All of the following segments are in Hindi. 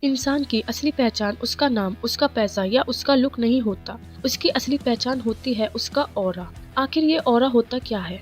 इंसान की असली पहचान उसका नाम, उसका पैसा या उसका लुक नहीं होता। उसकी असली पहचान होती है उसका ऑरा। आखिर ये ऑरा होता क्या है?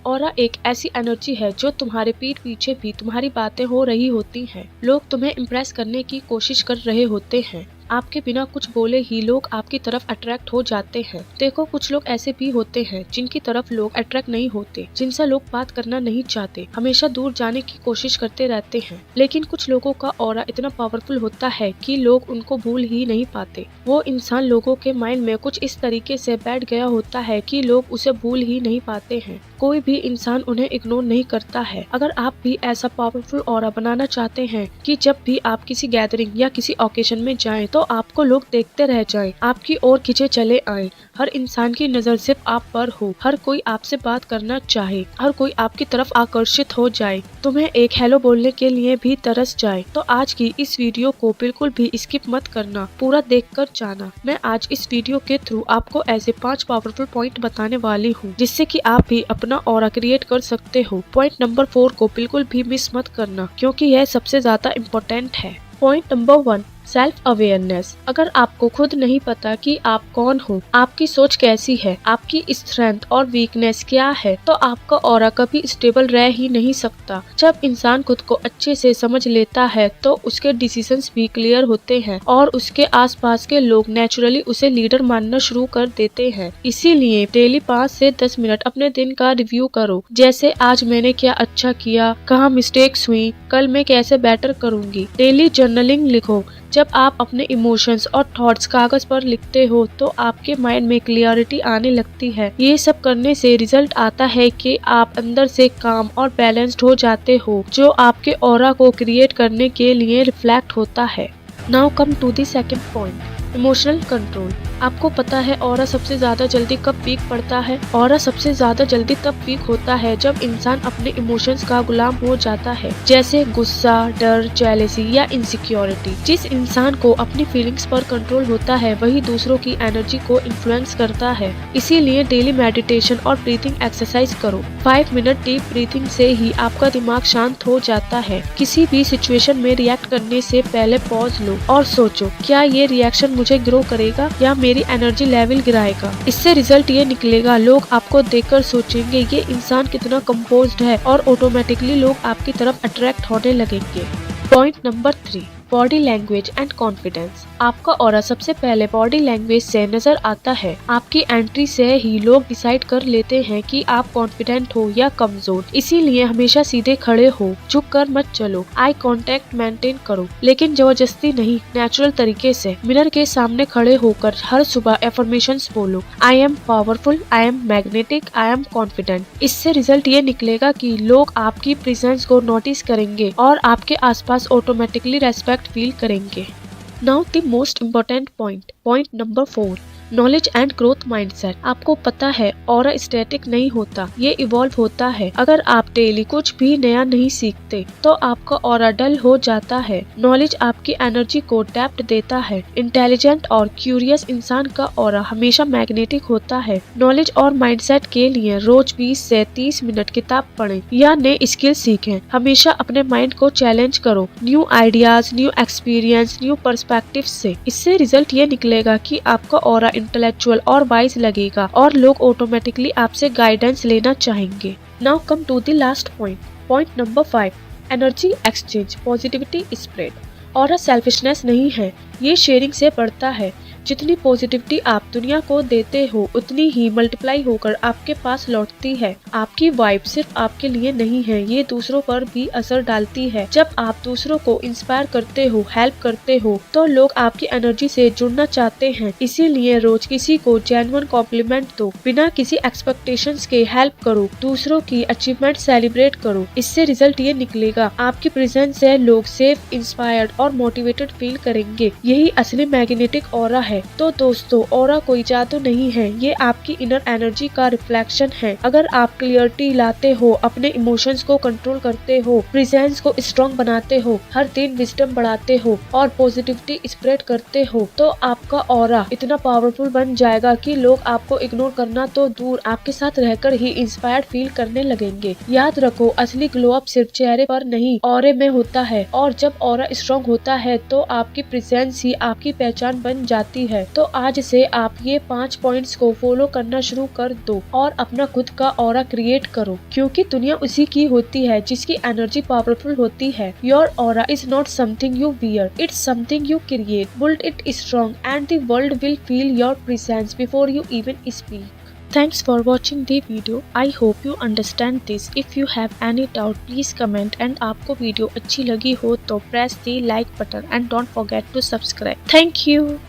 ऑरा एक ऐसी एनर्जी है जो तुम्हारे पीठ पीछे भी तुम्हारी बातें हो रही होती हैं। लोग तुम्हें इम्प्रेस करने की कोशिश कर रहे होते हैं। आपके बिना कुछ बोले ही लोग आपकी तरफ अट्रैक्ट हो जाते हैं। देखो, कुछ लोग ऐसे भी होते हैं जिनकी तरफ लोग अट्रैक्ट नहीं होते, जिनसे लोग बात करना नहीं चाहते, हमेशा दूर जाने की कोशिश करते रहते हैं। लेकिन कुछ लोगों का ऑरा इतना पावरफुल होता है कि लोग उनको भूल ही नहीं पाते। वो इंसान लोगों के माइंड में कुछ इस तरीके से बैठ गया होता है कि लोग उसे भूल ही नहीं पाते हैं। कोई भी इंसान उन्हें इग्नोर नहीं करता है। अगर आप भी ऐसा पावरफुल ऑरा बनाना चाहते हैं कि जब भी आप किसी गैदरिंग या किसी ओकेजन में जाएं तो आपको लोग देखते रह जाएं, आपकी ओर खींचे चले आएं, हर इंसान की नजर सिर्फ आप पर हो, हर कोई आपसे बात करना चाहे, हर कोई आपकी तरफ आकर्षित हो जाए, तुम्हें एक हेलो बोलने के लिए भी तरस जाए, तो आज की इस वीडियो को बिल्कुल भी स्किप मत करना, पूरा देखकर जाना। मैं आज इस वीडियो के थ्रू आपको ऐसे 5 पावरफुल पॉइंट बताने वाली हूँ जिससे कि आप भी अपना ऑरा क्रिएट कर सकते हो। पॉइंट नंबर 4 को बिल्कुल भी मिस मत करना क्योंकि यह सबसे ज्यादा इम्पोर्टेंट है। Point number 1, self awareness. अगर आपको खुद नहीं पता कि आप कौन हो, आपकी सोच कैसी है, आपकी स्ट्रेंथ और वीकनेस क्या है, तो आपका ऑरा कभी स्टेबल रह ही नहीं सकता। जब इंसान खुद को अच्छे से समझ लेता है तो उसके डिसीजंस भी क्लियर होते हैं और उसके आसपास के लोग नेचुरली उसे लीडर मानना शुरू कर देते हैं। इसीलिए डेली 5 से 10 मिनट अपने दिन का रिव्यू करो, जैसे आज मैंने क्या अच्छा किया, कहाँ मिस्टेक्स हुई, कल मैं कैसे बेटर करूँगी। डेली जर्नलिंग लिखो। जब आप अपने इमोशंस और थॉट्स कागज पर लिखते हो तो आपके माइंड में क्लियरिटी आने लगती है। ये सब करने से रिजल्ट आता है कि आप अंदर से काम और बैलेंस्ड हो जाते हो, जो आपके ऑरा को क्रिएट करने के लिए रिफ्लेक्ट होता है। Now come to the second point, emotional control. आपको पता है ऑरा सबसे ज्यादा जल्दी कब वीक पड़ता है? ऑरा सबसे ज्यादा जल्दी तब वीक होता है जब इंसान अपने इमोशंस का गुलाम हो जाता है, जैसे गुस्सा, डर, जेलेसी या इनसिक्योरिटी। जिस इंसान को अपनी फीलिंग्स पर कंट्रोल होता है वही दूसरों की एनर्जी को इन्फ्लुएंस करता है। इसीलिए डेली मेडिटेशन और ब्रीथिंग एक्सरसाइज करो। 5 मिनट डीप ब्रीथिंग से ही आपका दिमाग शांत हो जाता है। किसी भी सिचुएशन में रिएक्ट करने से पहले पॉज लो और सोचो, क्या ये रिएक्शन मुझे ग्रो करेगा या मेरी एनर्जी लेवल गिराएगा। इससे रिजल्ट ये निकलेगा, लोग आपको देखकर सोचेंगे ये इंसान कितना कंपोज्ड है और ऑटोमेटिकली लोग आपकी तरफ अट्रैक्ट होने लगेंगे। Point number 3, body language and confidence. आपका ऑरा सबसे पहले बॉडी लैंग्वेज से नजर आता है। आपकी एंट्री से ही लोग डिसाइड कर लेते हैं कि आप कॉन्फिडेंट हो या कमजोर। इसीलिए हमेशा सीधे खड़े हो, झुक कर मत चलो, आई कांटेक्ट मेंटेन करो, लेकिन जबरदस्ती नहीं, नेचुरल तरीके से। मिरर के सामने खड़े होकर हर सुबह एफर्मेशंस बोलो, I am powerful, I am magnetic, I am confident. इससे रिजल्ट ये निकलेगा कि लोग आपकी प्रेजेंस को नोटिस करेंगे और आपके आसपास ऑटोमेटिकली रेस्पेक्ट फील करेंगे। Now the most important point number 4, knowledge and growth mindset. आपको पता है ऑरा स्टैटिक नहीं होता, ये इवॉल्व होता है। अगर आप डेली कुछ भी नया नहीं सीखते तो आपका ऑरा डल हो जाता है। नॉलेज आपकी एनर्जी को डेप्थ देता है। इंटेलिजेंट और क्यूरियस इंसान का ऑरा हमेशा मैग्नेटिक होता है। नॉलेज और माइंडसेट के लिए रोज 20 से 30 मिनट किताब पढ़ें या नए स्किल सीखें। हमेशा अपने माइंड को चैलेंज करो, new ideas, new experience, new perspective से। इससे रिजल्ट ये निकलेगा कि आपका ऑरा इंटेलेक्चुअल और वाइज लगेगा और लोग ऑटोमेटिकली आपसे गाइडेंस लेना चाहेंगे। Now come to the last point number 5, energy exchange, positivity spread. Aura selfishness नहीं है, ये शेयरिंग से बढ़ता है। जितनी पॉजिटिविटी आप दुनिया को देते हो उतनी ही मल्टीप्लाई होकर आपके पास लौटती है। आपकी वाइब सिर्फ आपके लिए नहीं है, ये दूसरों पर भी असर डालती है। जब आप दूसरों को इंस्पायर करते हो, हेल्प करते हो, तो लोग आपकी एनर्जी से जुड़ना चाहते हैं। इसीलिए रोज किसी को जेन्युइन कॉम्प्लीमेंट दो, बिना किसी एक्सपेक्टेशंस के हेल्प करो, दूसरों की अचीवमेंट सेलिब्रेट करो। इससे रिजल्ट ये निकलेगा, आपकी प्रेजेंस से लोग सेफ, इंस्पायर्ड और मोटिवेटेड फील करेंगे। यही असली मैग्नेटिक ऑरा है है। तो दोस्तों, ऑरा कोई जादू नहीं है, ये आपकी इनर एनर्जी का रिफ्लेक्शन है। अगर आप क्लियरिटी लाते हो, अपने इमोशंस को कंट्रोल करते हो, प्रेजेंस को स्ट्रॉन्ग बनाते हो, हर दिन विजडम बढ़ाते हो और पॉजिटिविटी स्प्रेड करते हो, तो आपका ऑरा इतना पावरफुल बन जाएगा कि लोग आपको इग्नोर करना तो दूर, आपके साथ रहकर ही इंस्पायर्ड फील करने लगेंगे। याद रखो, असली ग्लो अप सिर्फ चेहरे पर नहीं, ऑरे में होता है। और जब ऑरा स्ट्रॉन्ग होता है तो आपकी प्रेजेंस ही आपकी पहचान बन जाती है। तो आज से आप ये 5 पॉइंट्स को फॉलो करना शुरू कर दो और अपना खुद का ऑरा क्रिएट करो, क्योंकि दुनिया उसी की होती है जिसकी एनर्जी पावरफुल होती है। Your aura is not something you wear, it's something you create. Build it strong and the world will feel your presence before you even speak. Thanks for watching the video. I hope you understand this. If you have any doubt, please comment. And आपको वीडियो अच्छी लगी हो तो press the like button and don't forget to subscribe. Thank you.